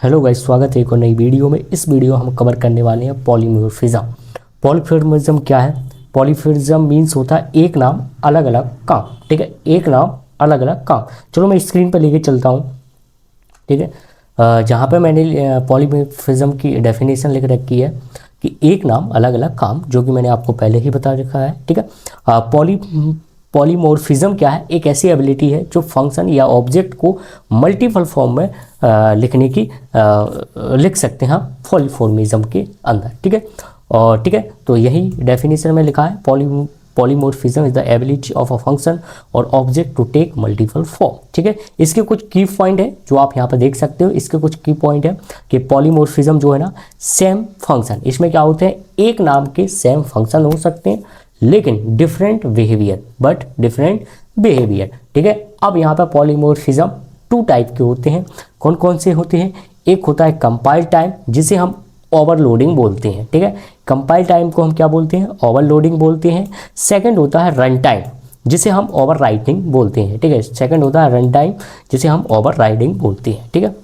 Hello guys, स्वागत है एक और नई वीडियो में। इस वीडियो हम कवर करने वाले हैं पॉलीमॉर्फिज्म। पॉलीमॉर्फिज्म क्या है? पॉलीमॉर्फिज्म मीन्स होता है एक नाम अलग अलग काम। ठीक है, एक नाम अलग अलग काम। चलो मैं स्क्रीन पर लेके चलता हूँ। ठीक है, जहाँ पे मैंने पॉलीमॉर्फिज्म की डेफिनेशन लिख रखी है कि एक नाम अलग अलग काम, जो कि मैंने आपको पहले ही बता रखा है। ठीक है, पॉलीमॉर्फिज्म क्या है? एक ऐसी एबिलिटी है जो फंक्शन या ऑब्जेक्ट को मल्टीपल फॉर्म में लिख सकते हैं पॉलीमॉर्फिज्म के अंदर। ठीक है, और ठीक है, तो यही डेफिनेशन में लिखा है, polymorphism is the ability of a function और object to take multiple form. ठीक है, इसके कुछ की पॉइंट है जो आप यहाँ पर देख सकते हो। इसके कुछ की पॉइंट है कि पॉलीमॉर्फिज्म जो है ना, सेम फंक्शन, इसमें क्या होते हैं, एक नाम के सेम फंक्शन हो सकते हैं लेकिन डिफरेंट बिहेवियर। ठीक है, अब यहाँ पर पॉलीमॉर्फिज्म टू टाइप के होते हैं। कौन कौन से होते हैं? एक होता है कंपाइल टाइम, जिसे हम ओवरलोडिंग बोलते हैं। ठीक है, कंपाइल टाइम को हम क्या बोलते हैं? ओवरलोडिंग बोलते हैं। सेकंड होता है रन टाइम, जिसे हम ओवर राइटिंग बोलते हैं। ठीक है, सेकंड होता है रन टाइम, जिसे हम ओवर राइडिंग बोलते हैं। ठीक है,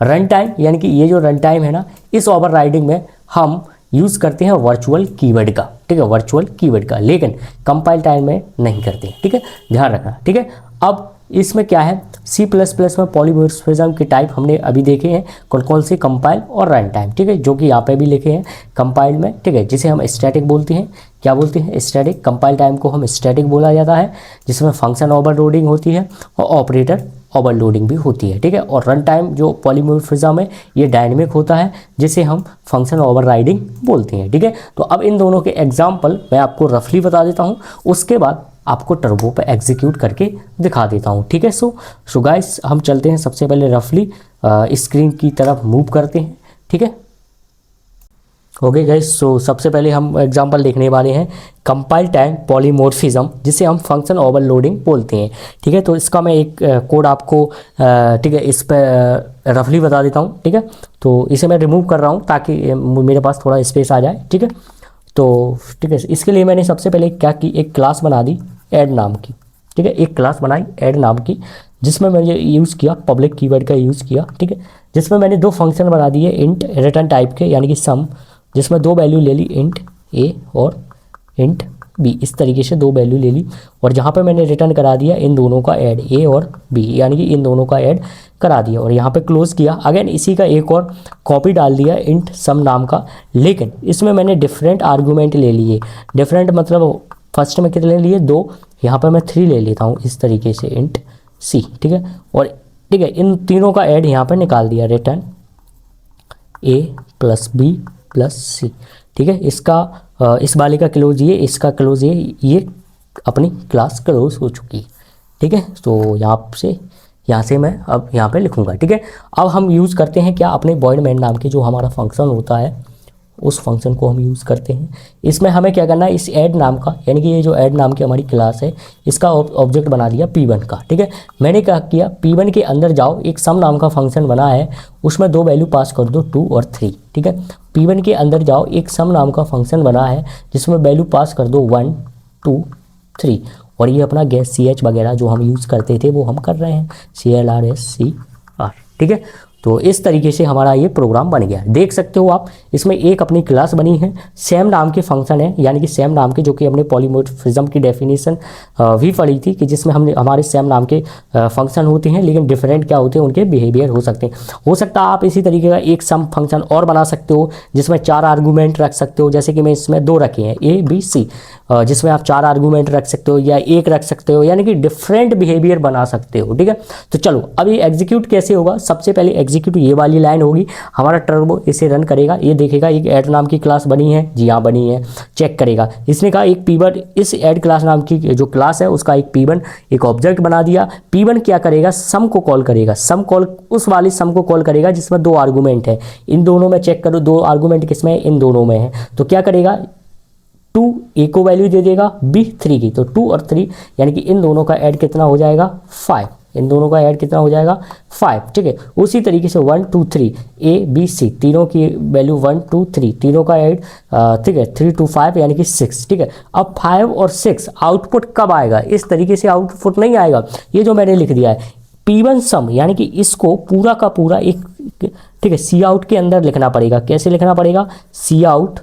रन टाइम यानी कि ये जो रन टाइम है ना, इस ओवर राइडिंग में हम यूज़ करते हैं वर्चुअल कीवर्ड का। ठीक है, वर्चुअल कीवर्ड का, लेकिन कंपाइल टाइम में नहीं करते। ठीक है, ध्यान रखना। ठीक है, अब इसमें क्या है, C++ में पॉलीमॉर्फिज्म के टाइप हमने अभी देखे हैं, कौन कौन से, कंपाइल और रन टाइम। ठीक है, जो कि यहाँ पे भी लिखे हैं कंपाइल में। ठीक है, जिसे हम स्टैटिक बोलते हैं। क्या बोलते हैं? स्टैटिक। कंपाइल टाइम को हम स्टैटिक बोला जाता है, जिसमें फंक्शन ओवरलोडिंग होती है और ऑपरेटर ओवरलोडिंग भी होती है। ठीक है, और रन टाइम जो पॉलीमॉर्फिज्म है, ये डायनेमिक होता है, जिसे हम फंक्शन ओवरराइडिंग बोलते हैं। ठीक है, तो अब इन दोनों के एग्जाम्पल मैं आपको रफली बता देता हूँ, उसके बाद आपको टर्बो पे एग्जीक्यूट करके दिखा देता हूँ। ठीक है, सो गाइस, हम चलते हैं सबसे पहले रफली स्क्रीन की तरफ मूव करते हैं। ठीक है, ओके गाइस, सो सबसे पहले हम एग्जांपल देखने वाले हैं कंपाइल टाइम पॉलीमॉर्फिज्म, जिसे हम फंक्शन ओवरलोडिंग बोलते हैं। ठीक है, तो इसका मैं एक कोड आपको ठीक है इस पर रफली बता देता हूँ। ठीक है, तो इसे मैं रिमूव कर रहा हूँ ताकि मेरे पास थोड़ा स्पेस आ जाए। ठीक है, तो ठीक है, इसके लिए मैंने सबसे पहले क्या की, एक क्लास बना दी ऐड नाम की। ठीक है, एक क्लास बनाई ऐड नाम की, जिसमें मैंने यूज़ किया पब्लिक कीवर्ड का यूज़ किया। ठीक है, जिसमें मैंने दो फंक्शन बना दिए इंट रिटर्न टाइप के, यानी कि सम, जिसमें दो वैल्यू ले ली, इंट ए और इंट बी। इस तरीके से दो वैल्यू ले ली, और जहाँ पे मैंने रिटर्न करा दिया इन दोनों का ऐड, ए और बी, यानी कि इन दोनों का ऐड करा दिया, और यहाँ पे क्लोज किया। अगेन इसी का एक और कॉपी डाल दिया इंट सम नाम का, लेकिन इसमें मैंने डिफरेंट आर्गूमेंट ले लिए। डिफरेंट मतलब फर्स्ट में कितने लिए? दो, यहाँ पर मैं 3 ले लेता हूँ इस तरीके से, इंट सी। ठीक है, और ठीक है, इन तीनों का ऐड यहाँ पर निकाल दिया, रिटर्न ए प्लस बी प्लस सी। ठीक है, इसका इस वाले का क्लोज ये, इसका क्लोज ये अपनी क्लास क्लोज हो चुकी है। ठीक है, तो यहाँ से मैं अब यहाँ पे लिखूँगा। ठीक है, अब हम यूज़ करते हैं क्या, अपने वॉइड मेन नाम के जो हमारा फंक्शन होता है, उस फंक्शन को हम यूज़ करते हैं। इसमें हमें क्या करना है, इस ऐड नाम का, यानी कि ये जो ऐड नाम की हमारी क्लास है, इसका ऑब्जेक्ट बना दिया P1 का। ठीक है, मैंने क्या किया, P1 के अंदर जाओ, एक सम नाम का फंक्शन बना है, उसमें दो वैल्यू पास कर दो 2 और 3। ठीक है, P1 के अंदर जाओ, एक सम नाम का फंक्शन बना है, जिसमें वैल्यू पास कर दो 1 2 3, और ये अपना गैस CH वगैरह जो हम यूज़ करते थे वो हम कर रहे हैं, CLRSCR। ठीक है, तो इस तरीके से हमारा ये प्रोग्राम बन गया। देख सकते हो आप, इसमें एक अपनी क्लास बनी है, सेम नाम के फंक्शन है, यानी कि सेम नाम के, जो कि हमने पॉलीमॉर्फिज्म की डेफिनेशन भी पढ़ी थी, कि जिसमें हमने हमारे सेम नाम के फंक्शन होते हैं, लेकिन डिफरेंट क्या होते हैं, उनके बिहेवियर हो सकते हैं। हो सकता है आप इसी तरीके का एक सम फंक्शन और बना सकते हो, जिसमें 4 आर्गूमेंट रख सकते हो, जैसे कि मैं इसमें 2 रखे हैं, A B C, जिसमें आप 4 आर्गूमेंट रख सकते हो या 1 रख सकते हो, यानी कि डिफरेंट बिहेवियर बना सकते हो। ठीक है, तो चलो अभी एग्जीक्यूट कैसे होगा। सबसे पहले एग्जीक्यूट ये वाली लाइन होगी, हमारा टर्बो इसे रन करेगा, ये देखेगा एक ऐड नाम की क्लास बनी है, जी हाँ बनी है, चेक करेगा। इसने कहा एक P1, इस ऐड क्लास नाम की जो क्लास है उसका एक P1 एक ऑब्जेक्ट बना दिया। P1 क्या करेगा, सम को कॉल करेगा, सम कॉल उस वाली सम को कॉल करेगा जिसमें 2 आर्गूमेंट है। इन दोनों में चेक करो, 2 आर्गूमेंट किसमें है, इन दोनों में है। तो क्या करेगा, 2 A को वैल्यू दे देगा, B 3 की, तो 2 और 3, यानी कि इन दोनों का ऐड कितना हो जाएगा, 5। इन दोनों का ऐड कितना हो जाएगा, 5। ठीक है, उसी तरीके से 1 2 3 A B C, तीनों की वैल्यू 1 2 3, तीनों का ऐड ठीक है 3 2 5, यानी कि 6। ठीक है, अब 5 और 6 आउटपुट कब आएगा, इस तरीके से आउटपुट नहीं आएगा, ये जो मैंने लिख दिया है P1 सम, यानी कि इसको पूरा का पूरा एक ठीक है, सी आउट के अंदर लिखना पड़ेगा। कैसे लिखना पड़ेगा? सी आउट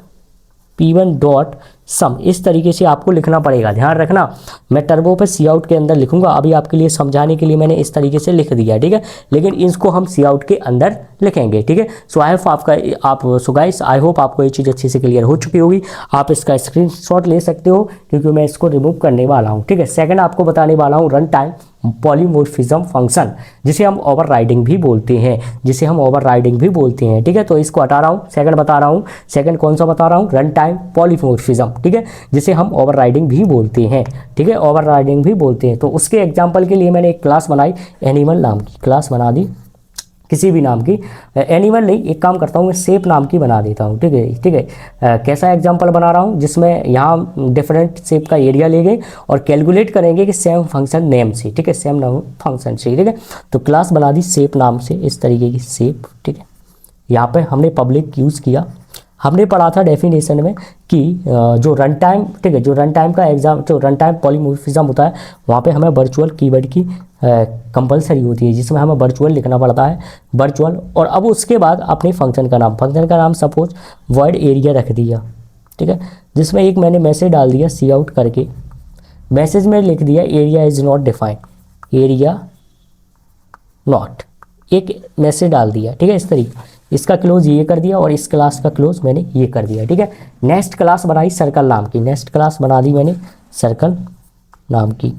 P1 डॉट सम, इस तरीके से आपको लिखना पड़ेगा। ध्यान रखना, मैं टर्बो पे सी आउट के अंदर लिखूंगा, अभी आपके लिए समझाने के लिए मैंने इस तरीके से लिख दिया, ठीक है, लेकिन इसको हम सी आउट के अंदर लिखेंगे, ठीक है। So I hope so guys I hope आपको ये चीज़ अच्छे से क्लियर हो चुकी होगी। आप इसका स्क्रीनशॉट ले सकते हो क्योंकि मैं इसको रिमूव करने वाला हूँ, ठीक है। सेकंड आपको बताने वाला हूँ रन टाइम पॉलीमॉर्फिज्म फंक्शन, जिसे हम ओवरराइडिंग भी बोलते हैं, ठीक है। तो इसको हटा रहा हूँ, सेकंड बता रहा हूँ। सेकंड कौन सा बता रहा हूँ? रन टाइम पॉलीमॉर्फिज्म, ठीक है, जिसे हम ओवरराइडिंग भी बोलते हैं, ठीक है, ओवरराइडिंग भी बोलते हैं। तो उसके एग्जाम्पल के लिए मैंने एक क्लास बनाई, एनिमल नाम की क्लास बना दी, किसी भी नाम की, एनिमल नहीं, एक काम करता हूँ मैं शेप नाम की बना देता हूँ, ठीक है। कैसा एग्जांपल बना रहा हूँ? जिसमें यहाँ डिफरेंट शेप का एरिया ले गए और कैलकुलेट करेंगे कि सेम फंक्शन नेम से, ठीक है, सेम नाम फंक्शन से, ठीक है। तो क्लास बना दी शेप नाम से, इस तरीके की शेप, ठीक है। यहाँ पे हमने पब्लिक यूज़ किया। हमने पढ़ा था डेफिनेशन में कि जो रन टाइम, ठीक है, जो रन टाइम पॉलीमॉर्फिज्म होता है वहाँ पे हमें वर्चुअल कीवर्ड की कंपलसरी होती है, जिसमें हमें वर्चुअल लिखना पड़ता है, वर्चुअल। और अब उसके बाद अपने फंक्शन का नाम सपोज वर्ड एरिया रख दिया, ठीक है, जिसमें एक मैंने मैसेज डाल दिया सी आउट करके, मैसेज में लिख दिया area is not defined, area not, एक मैसेज डाल दिया, ठीक है, इस तरीके। इसका क्लोज ये कर दिया और इस क्लास का क्लोज मैंने ये कर दिया, ठीक है। नेक्स्ट क्लास बनाई सर्कल नाम की, नेक्स्ट क्लास बना दी मैंने सर्कल नाम की,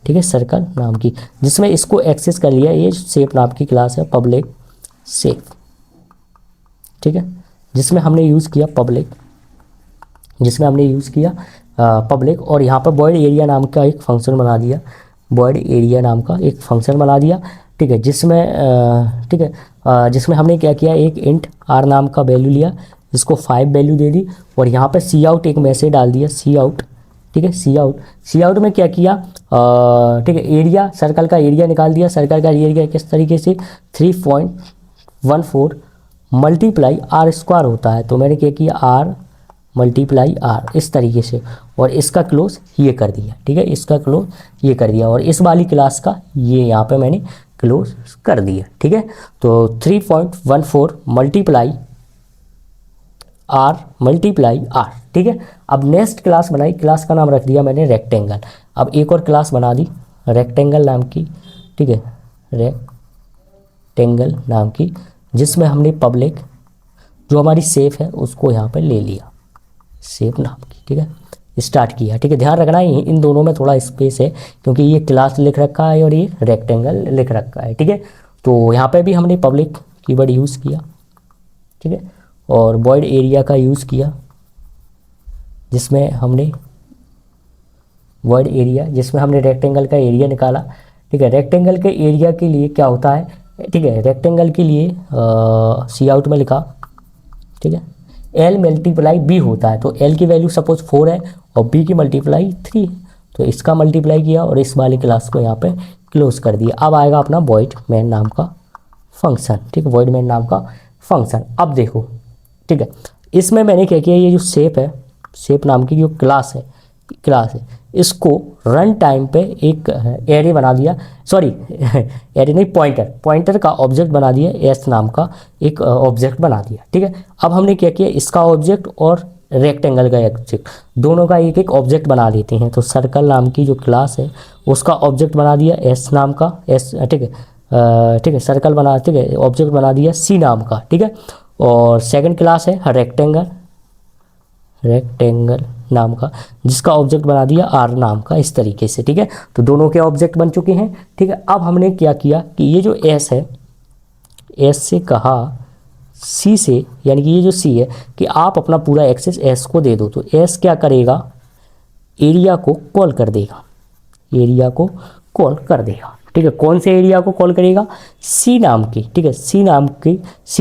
ठीक है, सर्कल नाम की, जिसमें इसको एक्सेस कर लिया। ये शेप नाम की क्लास है, पब्लिक शेप, ठीक है, जिसमें हमने यूज़ किया पब्लिक, और यहाँ पर बॉयड एरिया नाम का एक फंक्शन बना दिया, ठीक है, जिसमें हमने क्या किया, एक इंट आर नाम का वैल्यू लिया, जिसको 5 वैल्यू दे दी, और यहाँ पर सी आउट एक मैसेज डाल दिया, सी आउट, ठीक है, सी आउट में क्या किया, ठीक है, एरिया, सर्कल का एरिया निकाल दिया। सर्कल का एरिया किस तरीके से 3.14 मल्टीप्लाई आर स्क्वायर होता है, तो मैंने क्या किया आर मल्टीप्लाई आर, इस तरीके से, और इसका क्लोज ये कर दिया, ठीक है, इसका क्लोज ये कर दिया, और इस वाली क्लास का ये यहाँ पे मैंने क्लोज कर दिया, ठीक है। तो 3.14 मल्टीप्लाई आर, ठीक है। अब नेक्स्ट क्लास बनाई, क्लास का नाम रख दिया मैंने रेक्टेंगल। अब एक और क्लास बना दी रेक्टेंगल नाम की, ठीक है, रेक्टेंगल नाम की, जिसमें हमने पब्लिक जो हमारी शेप है उसको यहाँ पर ले लिया, शेप नाम की, ठीक है, स्टार्ट किया, ठीक है। ध्यान रखना है इन दोनों में थोड़ा स्पेस है, क्योंकि ये क्लास लिख रखा है और ये रेक्टेंगल लिख रखा है, ठीक है। तो यहाँ पे भी हमने पब्लिक कीवर्ड यूज़ किया, ठीक है, और वॉइड एरिया का यूज़ किया, जिसमें हमने रेक्टेंगल का एरिया निकाला, ठीक है। रेक्टेंगल के एरिया के लिए क्या होता है, ठीक है, रेक्टेंगल के लिए सी आउट में लिखा, ठीक है, L मल्टीप्लाई B होता है, तो L की वैल्यू सपोज 4 है और B की मल्टीप्लाई 3, तो इसका मल्टीप्लाई किया और इस वाली क्लास को यहाँ पे क्लोज कर दिया। अब आएगा अपना वॉइड मेन नाम का फंक्शन, ठीक है, वॉइड मेन नाम का फंक्शन। अब देखो, ठीक है, इसमें मैंने क्या किया, ये जो शेप है, शेप नाम की जो क्लास है, इसको रन टाइम पे एक एरे बना दिया, सॉरी एरे नहीं, पॉइंटर का ऑब्जेक्ट बना दिया, एस नाम का एक ऑब्जेक्ट बना दिया, ठीक है। अब हमने क्या किया, इसका ऑब्जेक्ट और रेक्टेंगल का ऑब्जेक्ट दोनों का एक एक ऑब्जेक्ट बना देते हैं। तो सर्कल नाम की जो क्लास है उसका ऑब्जेक्ट बना दिया एस नाम का, एस, ठीक है, सर्कल बना, ठीक है, ऑब्जेक्ट बना दिया सी नाम का, ठीक है। और सेकंड क्लास है रेक्टेंगल नाम का, जिसका ऑब्जेक्ट बना दिया आर नाम का, इस तरीके से, ठीक है। तो दोनों के ऑब्जेक्ट बन चुके हैं, ठीक है। अब हमने क्या किया कि ये जो एस है, एस से कहा सी से, यानी कि ये जो सी है कि आप अपना पूरा एक्सेस एस को दे दो, तो एस क्या करेगा, एरिया को कॉल कर देगा, ठीक है। कौन से एरिया को कॉल करेगा, सी नाम की, ठीक है, सी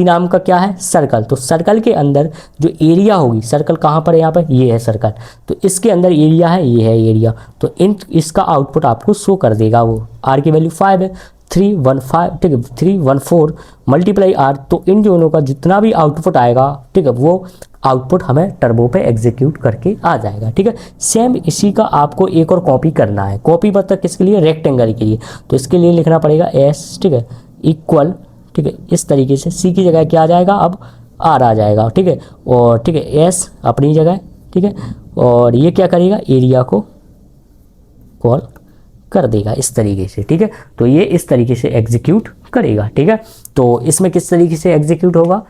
नाम का क्या है, सर्कल। तो सर्कल के अंदर जो एरिया होगी, सर्कल कहाँ पर है, यहाँ पर, ये है सर्कल, तो इसके अंदर एरिया है, ये है एरिया, तो इसका आउटपुट आपको शो कर देगा। वो आर की वैल्यू 5 है, 315, ठीक है, 314 मल्टीप्लाई आर, तो इन दोनों का जितना भी आउटपुट आएगा, ठीक है, वो आउटपुट हमें टर्बो पे एग्जीक्यूट करके आ जाएगा, ठीक है। सेम इसी का आपको एक और कॉपी करना है, कॉपी मतलब किसके लिए, रेक्टेंगल के लिए। तो इसके लिए लिखना पड़ेगा एस, ठीक है, इक्वल, ठीक है, इस तरीके से सी की जगह क्या आ जाएगा, अब आर आ जाएगा, ठीक है। और ठीक है, एस अपनी जगह, ठीक है, और ये क्या करेगा, एरिया को कॉल कर देगा इस तरीके से, ठीक है। तो ये इस तरीके से एग्जीक्यूट करेगा, ठीक है। तो इसमें किस तरीके से एग्जीक्यूट होगा,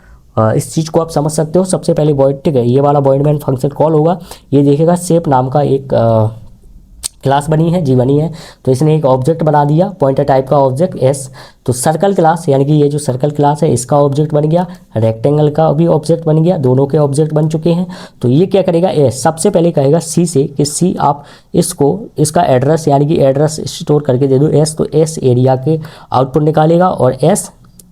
इस चीज़ को आप समझ सकते हो। सबसे पहले वॉइड, ठीक है, ये वाला वॉइड मेन फंक्शन कॉल होगा, ये देखेगा शेप नाम का एक क्लास बनी है, जी बनी है, तो इसने एक ऑब्जेक्ट बना दिया, पॉइंटर टाइप का ऑब्जेक्ट एस। तो सर्कल क्लास, यानी कि ये जो सर्कल क्लास है इसका ऑब्जेक्ट बन गया, रेक्टेंगल का भी ऑब्जेक्ट बन गया, दोनों के ऑब्जेक्ट बन चुके हैं। तो ये क्या करेगा, एस सबसे पहले कहेगा सी से कि सी आप इसको, इसका एड्रेस यानी कि एड्रेस स्टोर करके दे दो एस, तो एस एरिया के आउटपुट निकालेगा और एस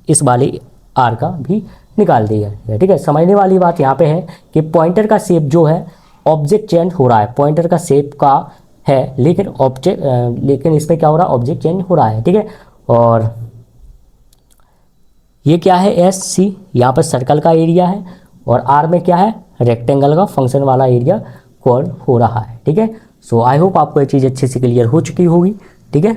इस वाले आर का भी निकाल देगा, ठीक है। समझने वाली बात यहाँ पे है कि पॉइंटर का शेप जो है, ऑब्जेक्ट चेंज हो रहा है, पॉइंटर का शेप का है, लेकिन इसमें क्या हो रहा है, ऑब्जेक्ट चेंज हो रहा है, ठीक है। और ये क्या है, एस सी, यहाँ पर सर्कल का एरिया है, और आर में क्या है, रेक्टेंगल का फंक्शन वाला एरिया कॉल हो रहा है, ठीक है। सो आई होप आपको ये चीज़ अच्छे से क्लियर हो चुकी होगी, ठीक है।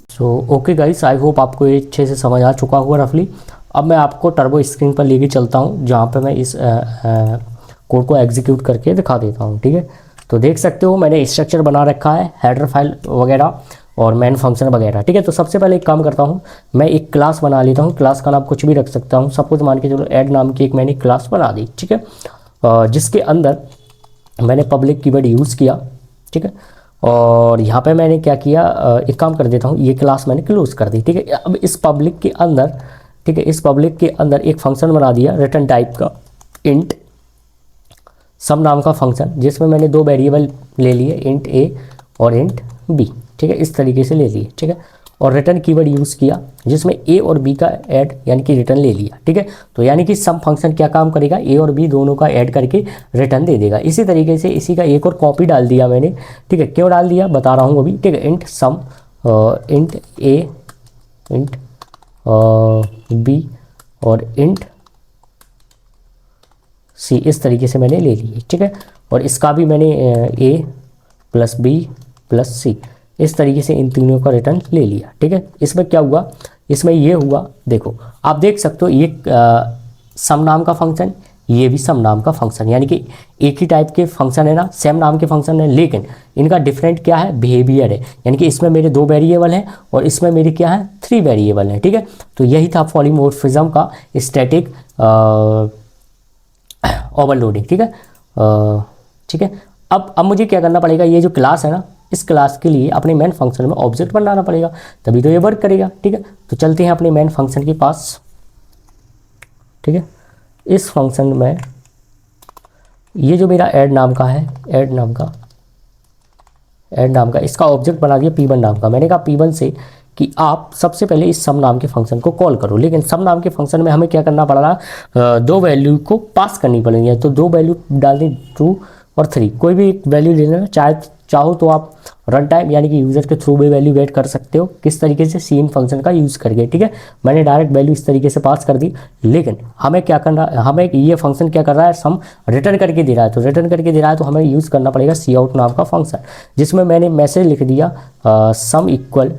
So okay guys, I hope आपको ये अच्छे से समझ आ चुका होगा रफली। अब मैं आपको टर्बो स्क्रीन पर लेके चलता हूँ, जहाँ पे मैं इस कोड को एग्जीक्यूट करके दिखा देता हूँ, ठीक है। तो देख सकते हो मैंने स्ट्रक्चर बना रखा है, हेडर फाइल वगैरह और मेन फंक्शन वगैरह, ठीक है। तो सबसे पहले एक काम करता हूँ, मैं एक क्लास बना लेता हूँ, क्लास का नाम कुछ भी रख सकता हूँ, सब कुछ मान के चलो ऐड नाम की एक मैंने क्लास बना दी, ठीक है, जिसके अंदर मैंने पब्लिक कीवर्ड यूज़ किया, ठीक है। और यहाँ पे मैंने क्या किया, एक काम कर देता हूँ, ये क्लास मैंने क्लोज कर दी, ठीक है। अब इस पब्लिक के अंदर, ठीक है, इस पब्लिक के अंदर एक फंक्शन बना दिया रिटर्न टाइप का, इंट सम नाम का फंक्शन, जिसमें मैंने दो वेरिएबल ले लिए, इंट ए और इंट बी, ठीक है, इस तरीके से ले लिए, ठीक है। और रिटर्न कीवर्ड यूज़ किया, जिसमें ए और बी का ऐड यानी कि रिटर्न ले लिया, ठीक है। तो यानी कि सम फंक्शन क्या काम करेगा, ए और बी दोनों का ऐड करके रिटर्न दे देगा। इसी तरीके से इसी का एक और कॉपी डाल दिया मैंने, ठीक है। क्यों डाल दिया बता रहा हूँ अभी, ठीक है। इंट सम, इंट ए, इंट बी और इंट सी, इस तरीके से मैंने ले लिए, ठीक है। और इसका भी मैंने ए प्लस बी प्लस सी, इस तरीके से इन तीनों का रिटर्न ले लिया, ठीक है। इसमें क्या हुआ, इसमें ये हुआ, देखो आप देख सकते हो, ये सम नाम का फंक्शन, ये भी सम नाम का फंक्शन, यानी कि एक ही टाइप के फंक्शन है ना, सेम नाम के फंक्शन है, लेकिन इनका डिफरेंट क्या है, बिहेवियर है। यानी कि इसमें मेरे 2 वेरिएबल हैं और इसमें मेरे क्या है, 3 वेरिएबल हैं, ठीक है। तो यही था पॉलीमॉर्फिज्म का स्टैटिक ओवरलोडिंग, ठीक है, ठीक है। अब मुझे क्या करना पड़ेगा, ये जो क्लास है ना, इस क्लास के लिए अपने मेन फंक्शन में ऑब्जेक्ट बनाना पड़ेगा, तभी तो ये वर्क करेगा, ठीक है। तो चलते हैं अपने मेन फंक्शन के पास, ठीक है। इस फंक्शन में ये जो मेरा ऐड नाम का है, ऐड नाम का इसका ऑब्जेक्ट बना दिया P1 नाम का। मैंने कहा P1 से कि आप सबसे पहले इस सम नाम के फंक्शन को कॉल करो, लेकिन सम नाम के फंक्शन में हमें क्या करना पड़ रहा, 2 वैल्यू को पास करनी पड़ेंगी। तो 2 वैल्यू डाल दी, 2 और 3, कोई भी एक वैल्यू ले लेना, चाहो तो आप रन टाइम यानी कि यूज़र के थ्रू भी वैल्यू गेट कर सकते हो, किस तरीके से, सीन फंक्शन का यूज़ करके, ठीक है। मैंने डायरेक्ट वैल्यू इस तरीके से पास कर दी, लेकिन हमें क्या करना, हमें ये फंक्शन क्या कर रहा है, सम रिटर्न करके दे रहा है। तो रिटर्न करके दे रहा है तो हमें यूज़ करना पड़ेगा सी आउट नाम का फंक्शन, जिसमें मैंने मैसेज लिख दिया सम इक्वल,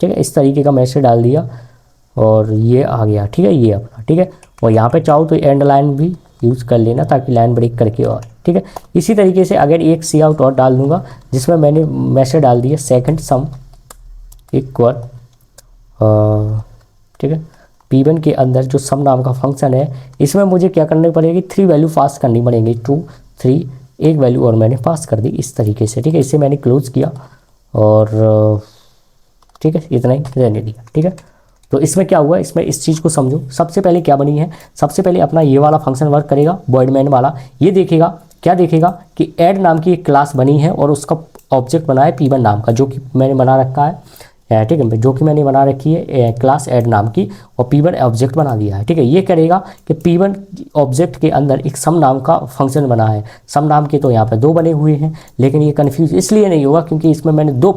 ठीक है, इस तरीके का मैसेज डाल दिया और ये आ गया, ठीक है, ये अपना, ठीक है। और यहाँ पे चाहो तो एंड लाइन भी यूज़ कर लेना ताकि लाइन ब्रेक करके, और ठीक है। इसी तरीके से अगर एक सी आउट और डाल दूंगा, जिसमें मैंने मैसेज डाल दिया सेकंड सम इक्वल, ठीक है, P1 के अंदर जो सम नाम का फंक्शन है, इसमें मुझे क्या करनी पड़ेगी, 3 वैल्यू पास करनी पड़ेगी, 2 3, एक वैल्यू और मैंने पास कर दी इस तरीके से, ठीक है। इसे मैंने क्लोज किया और ठीक है, इतना ही रहने दिया, ठीक है। तो इसमें क्या हुआ, इसमें इस चीज़ को समझो। सबसे पहले क्या बनी है, सबसे पहले अपना ये वाला फंक्शन वर्क करेगा, वॉइड मेन वाला। ये देखेगा, क्या देखेगा कि ऐड नाम की एक क्लास बनी है और उसका ऑब्जेक्ट बना है P1 नाम का, जो कि मैंने बना रखा है, ठीक है, जो कि मैंने बना रखी है क्लास ऐड नाम की, और P1 ऑब्जेक्ट बना दिया है, ठीक है। ये करेगा कि P1 ऑब्जेक्ट के अंदर एक सम नाम का फंक्शन बना है। सम नाम के तो यहाँ पे 2 बने हुए हैं, लेकिन ये कन्फ्यूज इसलिए नहीं होगा क्योंकि इसमें मैंने 2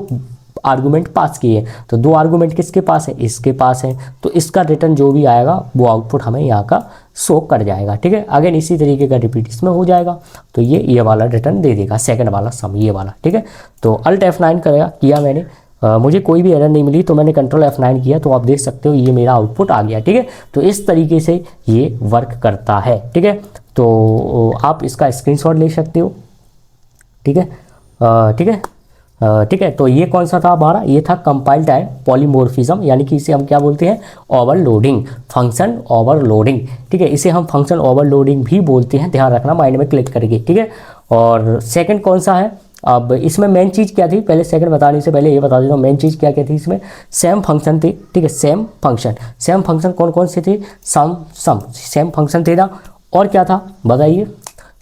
आर्गूमेंट पास किए हैं। तो 2 आर्गूमेंट किसके पास है, इसके पास है, तो इसका रिटर्न जो भी आएगा वो आउटपुट हमें यहाँ का शो कर जाएगा, ठीक है। अगेन इसी तरीके का रिपीट इसमें हो जाएगा, तो ये वाला रिटर्न दे देगा, सेकंड वाला सम, ये वाला, ठीक है। तो अल्ट F9 करेगा, किया मैंने, मुझे कोई भी एरर नहीं मिली, तो मैंने कंट्रोल F9 किया, तो आप देख सकते हो ये मेरा आउटपुट आ गया। ठीक है, तो इस तरीके से ये वर्क करता है। ठीक है, तो आप इसका स्क्रीनशॉट ले सकते हो। ठीक है, ठीक है, ठीक है। तो ये कौन सा था हमारा, ये था कंपाइल टाइम पॉलीमॉर्फिज्म, यानी कि इसे हम क्या बोलते हैं, ओवरलोडिंग, फंक्शन ओवरलोडिंग। ठीक है, इसे हम फंक्शन ओवरलोडिंग भी बोलते हैं, ध्यान रखना माइंड में क्लिक करके। ठीक है, और सेकंड कौन सा है, अब इसमें मेन चीज़ क्या थी, पहले सेकंड बताने से पहले ये बता देता हूँ मेन चीज़ क्या क्या थी इसमें। सेम फंक्शन थे। ठीक है, सेम फंक्शन कौन कौन से थे, सम सेम फंक्शन थे ना, और क्या था बताइए,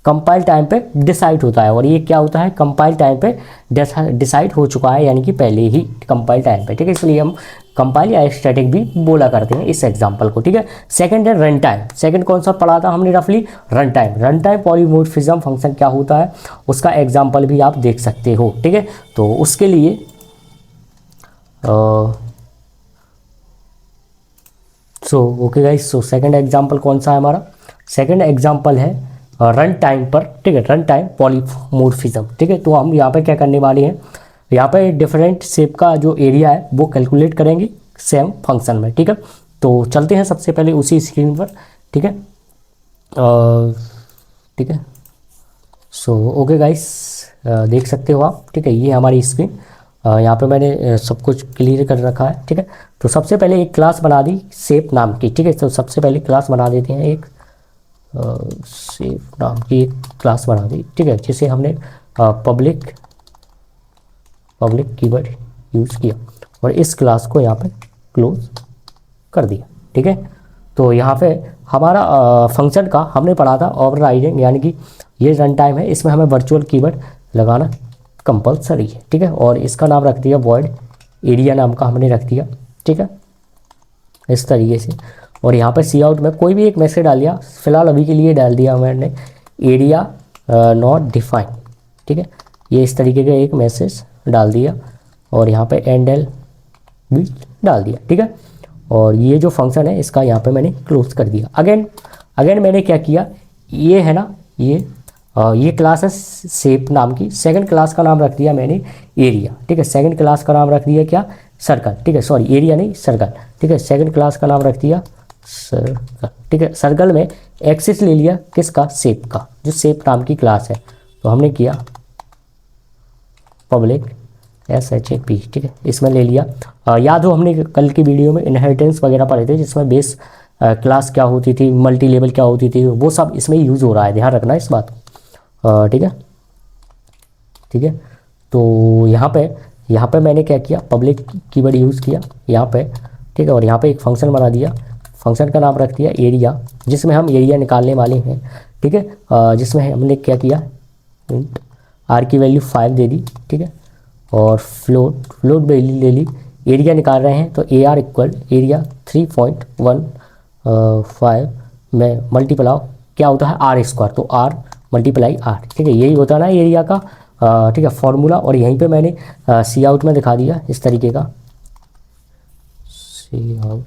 कंपाइल टाइम पे डिसाइड होता है, और ये क्या होता है, कंपाइल टाइम पे डिसाइड हो चुका है, यानी कि पहले ही कंपाइल टाइम पे। ठीक है, इसलिए हम कंपाइल या स्टैटिक भी बोला करते हैं इस एग्जांपल को। ठीक है, सेकंड है रन टाइम। सेकंड कौन सा पढ़ा था हमने रफली, रन टाइम पॉलीमॉर्फिज्म फंक्शन क्या होता है, उसका एग्जाम्पल भी आप देख सकते हो। ठीक है, तो उसके लिए okay guys, so second example कौन सा है हमारा, सेकंड एग्जाम्पल है रन टाइम पर। ठीक है, रन टाइम पॉलीमॉर्फिज्म। ठीक है, तो हम यहाँ पे क्या करने वाले हैं, यहाँ पे डिफरेंट शेप का जो एरिया है वो कैलकुलेट करेंगे सेम फंक्शन में। ठीक है, तो चलते हैं सबसे पहले उसी स्क्रीन पर। ठीक है, ठीक है, सो ओके गाइस, देख सकते हो आप। ठीक है, ये हमारी स्क्रीन, यहाँ पे मैंने सब कुछ क्लियर कर रखा है। ठीक है, तो सबसे पहले एक क्लास बना दी शेप नाम की। ठीक है, तो सबसे पहले क्लास बना देते हैं, एक शेप नाम की एक क्लास बना दी। ठीक है, जिसे हमने पब्लिक कीवर्ड यूज़ किया, और इस क्लास को यहाँ पे क्लोज कर दिया। ठीक है, तो यहाँ पे हमारा फंक्शन का हमने पढ़ा था ओवरराइडिंग, यानी कि ये रन टाइम है, इसमें हमें वर्चुअल कीवर्ड लगाना कंपलसरी है। ठीक है, और इसका नाम रख दिया वॉइड एरिया नाम का हमने रख दिया। ठीक है, इस तरीके से, और यहाँ पर सी आउट में कोई भी एक मैसेज डाल दिया, फिलहाल अभी के लिए डाल दिया मैंने एरिया नॉट डिफाइन। ठीक है, ये इस तरीके का एक मैसेज डाल दिया, और यहाँ पे एंड एल भी डाल दिया। ठीक है, और ये जो फंक्शन है इसका यहाँ पे मैंने क्लोज कर दिया। अगेन मैंने क्या किया, ये है ना, ये क्लास है शेप नाम की, सेकंड क्लास का नाम रख दिया मैंने एरिया। ठीक है, सेकंड क्लास का नाम रख दिया क्या, सर्कल। ठीक है, सॉरी एरिया नहीं सर्कल। ठीक है, सेकंड क्लास का नाम रख दिया सर्कल। ठीक है, सर्कल में एक्सिस ले लिया किसका, शेप का, जो शेप नाम की क्लास है, तो हमने किया पब्लिक SHAP। ठीक है, इसमें ले लिया। याद हो हमने कल की वीडियो में इनहेरिटेंस वगैरह पढ़े थे, जिसमें बेस क्लास क्या होती थी, मल्टी लेवल क्या होती थी, वो सब इसमें यूज़ हो रहा है, ध्यान रखना इस बात को। ठीक है, ठीक है, तो यहाँ पे मैंने क्या किया, पब्लिक कीवर्ड यूज़ किया यहाँ पे। ठीक है, और यहाँ पे एक फंक्शन बना दिया, फंक्शन का नाम रख दिया एरिया, जिसमें हम एरिया निकालने वाले हैं। ठीक है, जिसमें हमने क्या किया, आर की वैल्यू 5 दे दी। ठीक है, और फ्लोट वैल्यू ले ली, एरिया निकाल रहे हैं, तो AR इक्वल एरिया 3.15 में मल्टीप्लाई क्या होता है, R², तो R मल्टीप्लाई R। ठीक है, यही होता है ना एरिया का। ठीक है, फॉर्मूला, और यहीं पे मैंने सी आउट में दिखा दिया इस तरीके का, सी आउट।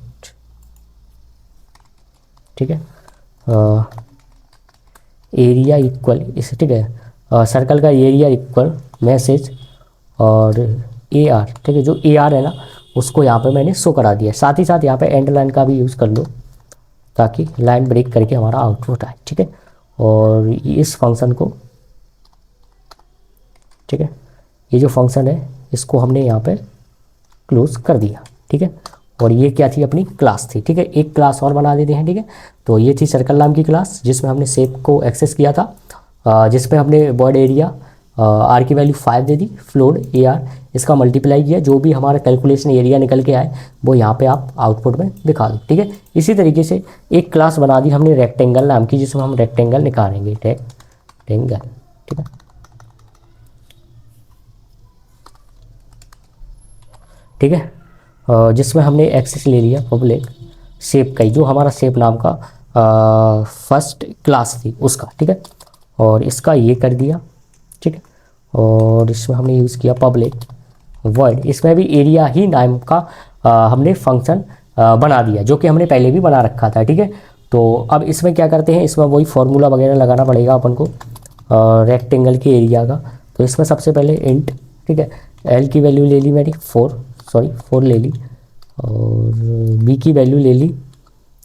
ठीक है, एरिया इक्वल इस, ठीक है, सर्कल का एरिया इक्वल मैसेज और AR। ठीक है, जो AR है ना उसको यहाँ पे मैंने शो करा दिया। साथ ही साथ यहाँ पे एंड लाइन का भी यूज़ कर लो, ताकि लाइन ब्रेक करके हमारा आउटपुट आए। ठीक है, और इस फंक्शन को, ठीक है, ये जो फंक्शन है इसको हमने यहाँ पे क्लोज कर दिया। ठीक है, और ये क्या थी, अपनी क्लास थी। ठीक है, एक क्लास और बना देते हैं। ठीक है, तो ये थी सर्कल नाम की क्लास, जिसमें हमने शेप को एक्सेस किया था, जिसमें हमने बॉर्ड एरिया R की वैल्यू 5 दे दी, फ्लोट AR इसका मल्टीप्लाई किया, जो भी हमारा कैलकुलेशन एरिया निकल के आए वो यहाँ पे आप आउटपुट में दिखा दो। ठीक है, इसी तरीके से एक क्लास बना दी हमने रेक्टेंगल नाम की, जिसमें हम रेक्टेंगल निकालेंगे, रेक्टेंगल। ठीक है, ठीक है, जिसमें हमने एक्सेस ले लिया पब्लिक शेप का, जो हमारा शेप नाम का फर्स्ट क्लास थी उसका। ठीक है, और इसका ये कर दिया। ठीक है, और इसमें हमने यूज़ किया पब्लिक वॉइड, इसमें भी एरिया ही नाम का हमने फंक्शन बना दिया, जो कि हमने पहले भी बना रखा था। ठीक है, तो अब इसमें क्या करते हैं, इसमें वही फार्मूला वगैरह लगाना पड़ेगा अपन को रेक्टेंगल के एरिया का। तो इसमें सबसे पहले इंट, ठीक है, एल की वैल्यू ले ली मैंने 4 ले ली, और बी की वैल्यू ले ली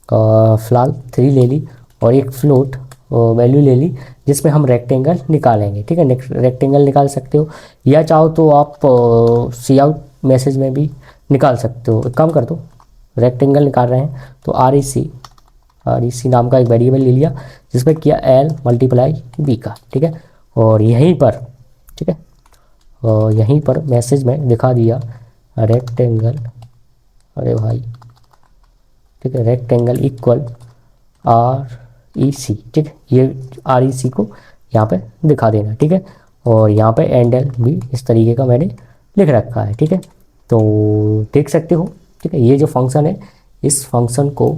फिलहाल 3 ले ली, और एक फ्लोट वैल्यू ले ली जिसमें हम रेक्टेंगल निकालेंगे। ठीक है, रेक्टेंगल निकाल सकते हो, या चाहो तो आप सी आउट मैसेज में भी निकाल सकते हो। एक काम कर दो, रेक्टेंगल निकाल रहे हैं तो आर ई सी नाम का एक वेरिएबल ले लिया जिसमें किया एल मल्टीप्लाई बी का। ठीक है, और यहीं पर, ठीक है, और यहीं पर मैसेज में दिखा दिया रेक्टेंगल, अरे भाई, ठीक है, रेक्टेंगल इक्वल आर ई सी। ठीक है, ये आर ई सी को यहाँ पे दिखा देना। ठीक है, और यहाँ पे एंडल भी इस तरीके का मैंने लिख रखा है। ठीक है, तो देख सकते हो। ठीक है, ये जो फंक्शन है, इस फंक्शन को,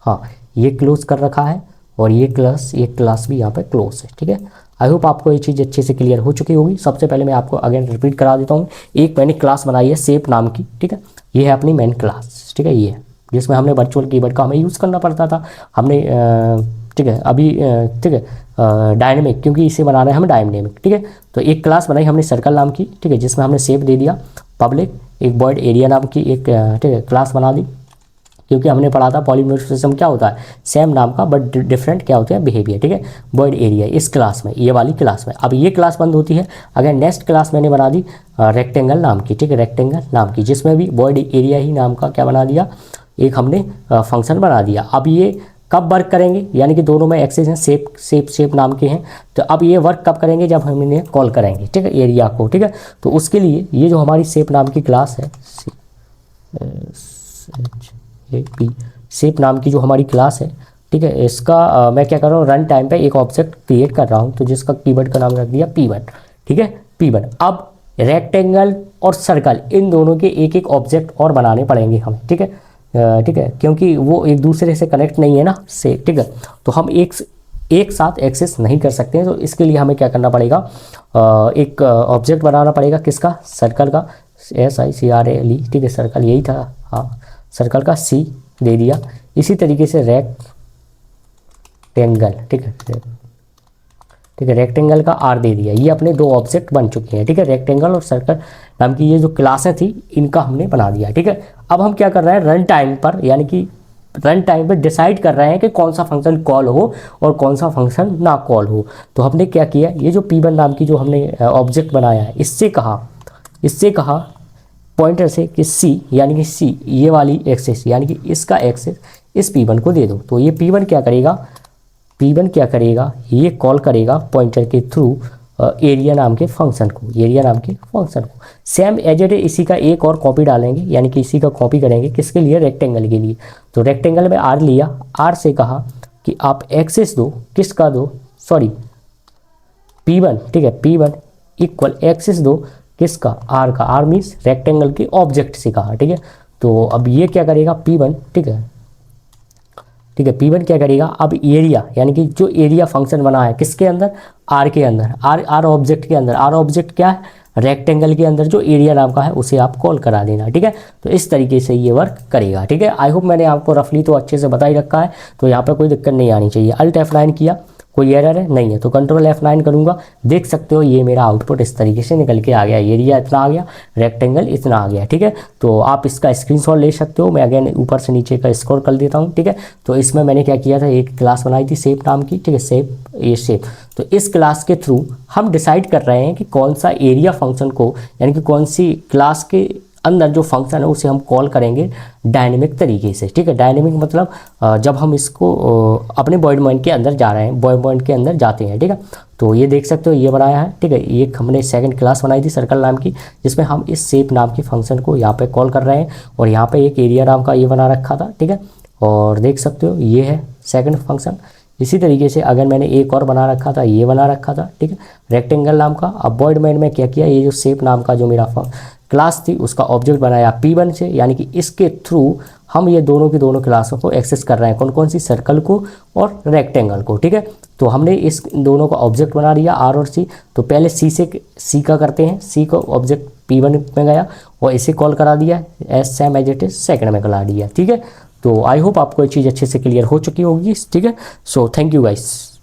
हाँ, ये क्लोज कर रखा है, और ये क्लास भी यहाँ पे क्लोज है। ठीक है, आई होप आपको ये चीज़ अच्छे से क्लियर हो चुकी होगी। सबसे पहले मैं आपको अगेन रिपीट करा देता हूँ। एक मैंने क्लास बनाई है शेप नाम की। ठीक है, ये है अपनी मेन क्लास। ठीक है, ये है जिसमें हमने वर्चुअल कीवर्ड का हमें यूज़ करना पड़ता था। हमने ठीक है, अभी ठीक है, डायनेमिक, क्योंकि इसे बनाना है हमें डायनेमिक। ठीक है, तो एक क्लास बनाई हमने सर्कल नाम की। ठीक है, जिसमें हमने शेप दे दिया पब्लिक, एक वॉइड एरिया नाम की एक ठीक है क्लास बना दी, क्योंकि हमने पढ़ा था पॉलीमॉर्फिज्म क्या होता है, सेम नाम का बट डिफरेंट क्या होता है बिहेवियर। ठीक है, वॉइड एरिया इस क्लास में, ये वाली क्लास में। अब ये क्लास बंद होती है। अगर नेक्स्ट क्लास मैंने बना दी रेक्टेंगल नाम की। ठीक है, रेक्टेंगल नाम की, जिसमें भी वॉइड एरिया ही नाम का क्या बना दिया, एक हमने फंक्शन बना दिया। अब ये कब वर्क करेंगे, यानी कि दोनों में एक्सेस हैं, शेप नाम के हैं। तो अब ये वर्क कब करेंगे, जब हम इन्हें कॉल करेंगे। ठीक है, एरिया को। ठीक है, तो उसके लिए ये जो हमारी शेप नाम की क्लास है, शेप नाम की जो हमारी क्लास है, ठीक है, इसका मैं क्या कर रहा हूँ, रन टाइम पे एक ऑब्जेक्ट क्रिएट कर रहा हूँ, तो जिसका कीवर्ड का नाम रख दिया P1। ठीक है, P1। अब रेक्टेंगल और सर्कल, इन दोनों के एक एक ऑब्जेक्ट और बनाने पड़ेंगे हमें। ठीक है, ठीक है, क्योंकि वो एक दूसरे से कनेक्ट नहीं है ना से। ठीक है, तो हम एक साथ एक्सेस नहीं कर सकते हैं। तो इसके लिए हमें क्या करना पड़ेगा, एक ऑब्जेक्ट बनाना पड़ेगा, किसका, सर्कल का, SICRL। ठीक है, सर्कल यही था, हाँ, सर्कल का C दे दिया। इसी तरीके से रेक्टेंगल, ठीक है, ठीक है, रेक्टेंगल का R दे दिया। ये अपने दो ऑब्जेक्ट बन चुके हैं। ठीक है, रेक्टेंगल और सर्कल नाम की ये जो क्लासें थी, इनका हमने बना दिया। ठीक है, अब हम क्या कर रहे हैं, रन टाइम पर, यानी कि रन टाइम पर डिसाइड कर रहे हैं कि कौन सा फंक्शन कॉल हो और कौन सा फंक्शन ना कॉल हो। तो हमने क्या किया, ये जो P1 नाम की जो हमने ऑब्जेक्ट बनाया है, इससे कहा पॉइंटर से कि C, यानी कि C ये वाली एक्सेस, यानी कि इसका एक्सेस इस P1 को दे दो। तो ये P1 क्या करेगा, ये कॉल करेगा पॉइंटर के थ्रू एरिया नाम के फंक्शन को, सेम एज इट इसी का एक और कॉपी डालेंगे, यानी कि इसी का कॉपी करेंगे, किसके लिए, रेक्टेंगल के लिए। तो रेक्टेंगल में R लिया, R से कहा कि आप एक्सेस दो, किसका दो, सॉरी P1। ठीक है, P1 इक्वल एक्सेस दो, किसका, R का। R मीन्स रेक्टेंगल के ऑब्जेक्ट से कहा। ठीक है, तो अब ये क्या करेगा P1, ठीक है, P1 क्या करेगा, अब एरिया, यानी कि जो एरिया फंक्शन बना है किसके अंदर, R के अंदर, R ऑब्जेक्ट के अंदर। R ऑब्जेक्ट क्या है, रेक्टेंगल के अंदर जो एरिया नाम का है उसे आप कॉल करा देना। ठीक है, तो इस तरीके से ये वर्क करेगा। ठीक है, आई होप मैंने आपको रफली तो अच्छे से बता ही रखा है, तो यहाँ पर कोई दिक्कत नहीं आनी चाहिए। Alt F9 किया, कोई एरर है नहीं है, तो कंट्रोल F9 करूँगा, देख सकते हो ये मेरा आउटपुट इस तरीके से निकल के आ गया। एरिया इतना आ गया, रेक्टेंगल इतना आ गया। ठीक है, तो आप इसका स्क्रीनशॉट ले सकते हो। मैं अगेन ऊपर से नीचे का स्क्रॉल कर देता हूँ। ठीक है, तो इसमें मैंने क्या किया था, एक क्लास बनाई थी शेप नाम की। ठीक है, शेप, तो इस क्लास के थ्रू हम डिसाइड कर रहे हैं कि कौन सा एरिया फंक्शन को, यानी कि कौन सी क्लास के अंदर जो फंक्शन है उसे हम कॉल करेंगे डायनेमिक तरीके से। ठीक है, डायनेमिक मतलब जब हम इसको अपने वॉइड पॉइंट के अंदर जा रहे हैं, वॉइड पॉइंट के अंदर जाते हैं। ठीक है, तो ये देख सकते हो ये बनाया है। ठीक है, एक हमने सेकंड क्लास बनाई थी सर्कल नाम की, जिसमें हम इस शेप नाम की फंक्शन को यहाँ पे कॉल कर रहे हैं, और यहाँ पे एक एरिया नाम का ये बना रखा था। ठीक है, और देख सकते हो ये है सेकंड फंक्शन। इसी तरीके से अगर मैंने एक और बना रखा था, ये बना रखा था। ठीक है, रेक्टेंगल नाम का। अब वॉइड पॉइंट में क्या किया, ये जो शेप नाम का जो मेरा क्लास थी उसका ऑब्जेक्ट बनाया P1 से, यानी कि इसके थ्रू हम ये दोनों की दोनों क्लासों को एक्सेस कर रहे हैं, कौन कौन सी, सर्कल को और रेक्टेंगल को। ठीक है, तो हमने इस दोनों का ऑब्जेक्ट बना दिया R और C। तो पहले C का करते हैं, C का ऑब्जेक्ट P1 में गया और इसे कॉल करा दिया, same as it is second में करा दिया। ठीक है, तो आई होप आपको ये चीज़ अच्छे से क्लियर हो चुकी होगी। ठीक है, सो थैंक यू गाइस।